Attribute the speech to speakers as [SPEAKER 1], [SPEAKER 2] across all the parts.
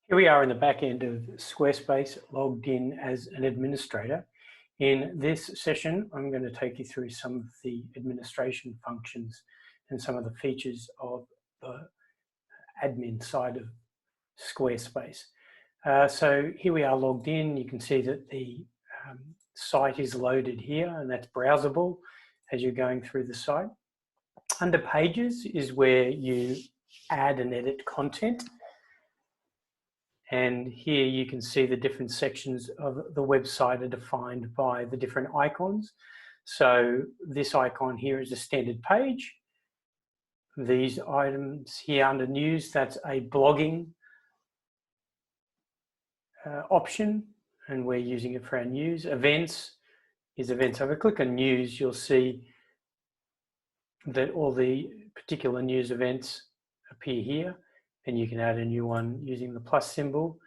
[SPEAKER 1] Here we are in the back end of Squarespace, logged in as an administrator. In this session, I'm going to take you through some of the administration functions and some of the features of the admin side of Squarespace. So here we are logged in. You can see that the site is loaded here, and that's browsable as you're going through the site. Under Pages is where you add and edit content. And here you can see the different sections of the website are defined by the different icons. So this icon here is a standard page. These items here under News, that's a blogging option, and we're using it for our news. Events is events. So if I click on News, you'll see that all the particular news events appear here, and you can add a new one using the plus symbol.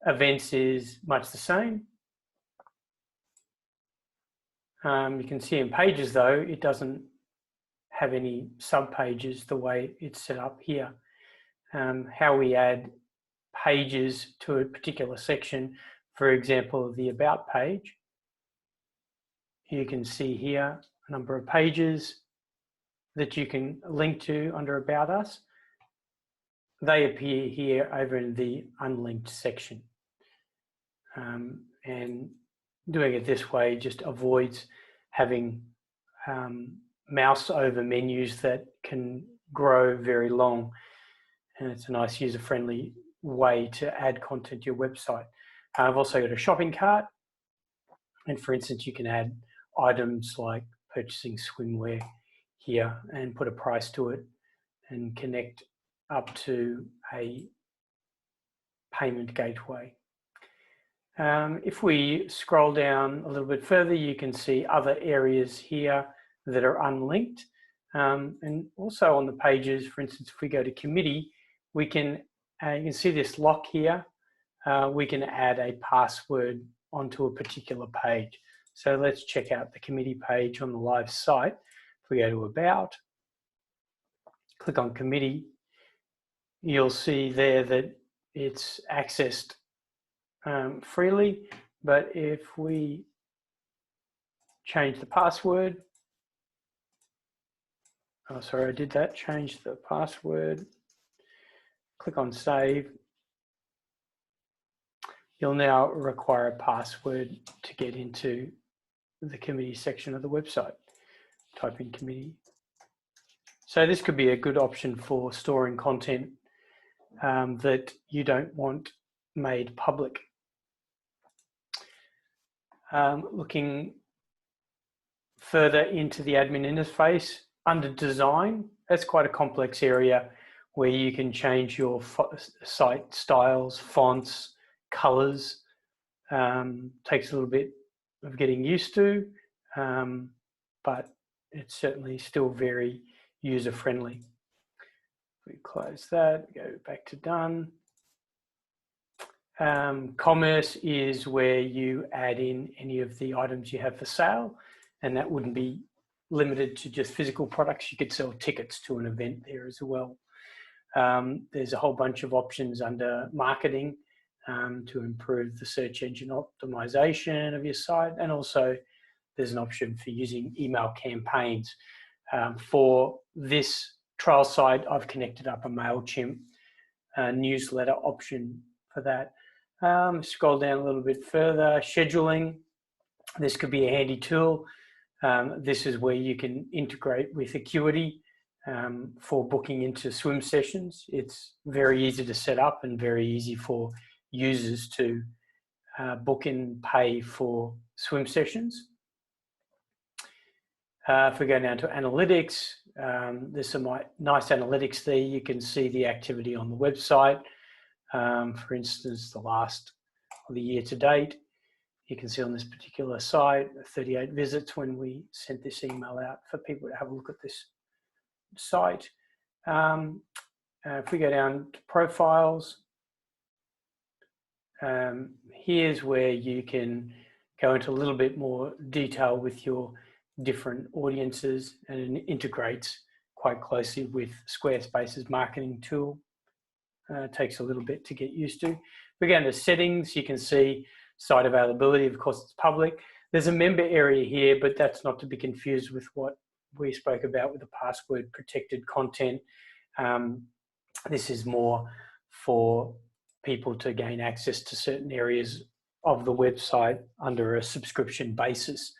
[SPEAKER 1] Events is much the same. You can see in Pages though, it doesn't have any sub-pages the way it's set up here. How we add pages to a particular section, for example, the About page. You can see here a number of pages that you can link to under About Us. They appear here over in the unlinked section. And doing it this way just avoids having mouse over menus that can grow very long. And it's a nice user-friendly way to add content to your website. I've also got a shopping cart. And for instance, you can add items like purchasing swimwear here and put a price to it and connect up to a payment gateway. If we scroll down a little bit further, you can see other areas here that are unlinked. And also on the pages, for instance, if we go to committee, we can, you can see this lock here. We can add a password onto a particular page. So let's check out the committee page on the live site. If we go to About, click on Committee, you'll see there that it's accessed freely, but if we change the password, change the password, click on Save, you'll now require a password to get into the committee section of the website. Type in committee. So this could be a good option for storing content that you don't want made public. Looking further into the admin interface, under Design, that's quite a complex area where you can change your site styles, fonts, colors. Takes a little bit of getting used to, but it's certainly still very user-friendly. We close that, go back to Done. Commerce is where you add in any of the items you have for sale, and that wouldn't be limited to just physical products. You could sell tickets to an event there as well. There's a whole bunch of options under Marketing to improve the search engine optimization of your site, and also there's an option for using email campaigns. For this trial site, I've connected up a MailChimp newsletter option for that. Scroll down a little bit further, scheduling. This could be a handy tool. This is where you can integrate with Acuity for booking into swim sessions. It's very easy to set up and very easy for users to book and pay for swim sessions. If we go down to analytics, there's some nice analytics there. You can see the activity on the website. For instance, the year to date, you can see on this particular site, 38 visits when we sent this email out for people to have a look at this site. If we go down to profiles, here's where you can go into a little bit more detail with your different audiences, and it integrates quite closely with Squarespace's marketing tool. It takes a little bit to get used to. We go into settings, you can see site availability. Of course, it's public. There's a member area here, but that's not to be confused with what we spoke about with the password protected content. This is more for people to gain access to certain areas of the website under a subscription basis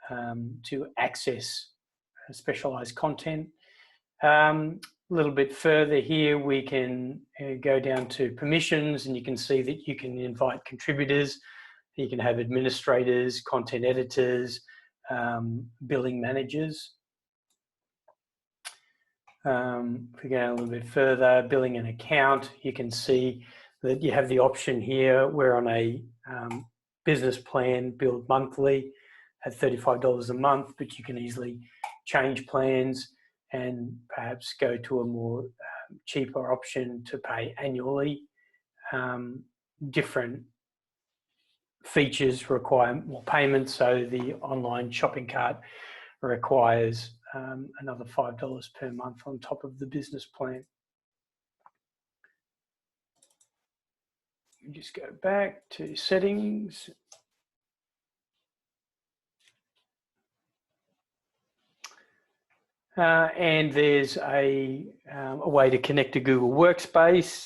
[SPEAKER 1] to access specialized content. A little bit further here, we can go down to permissions, and you can see that you can invite contributors, you can have administrators, content editors, billing managers. If we go a little bit further, billing an account, you can see that you have the option here. We're on a business plan, billed monthly at $35 a month, but you can easily change plans and perhaps go to a more cheaper option to pay annually. Different features require more payments, so the online shopping cart requires another $5 per month on top of the business plan. Just go back to settings. And there's a way to connect to Google Workspace.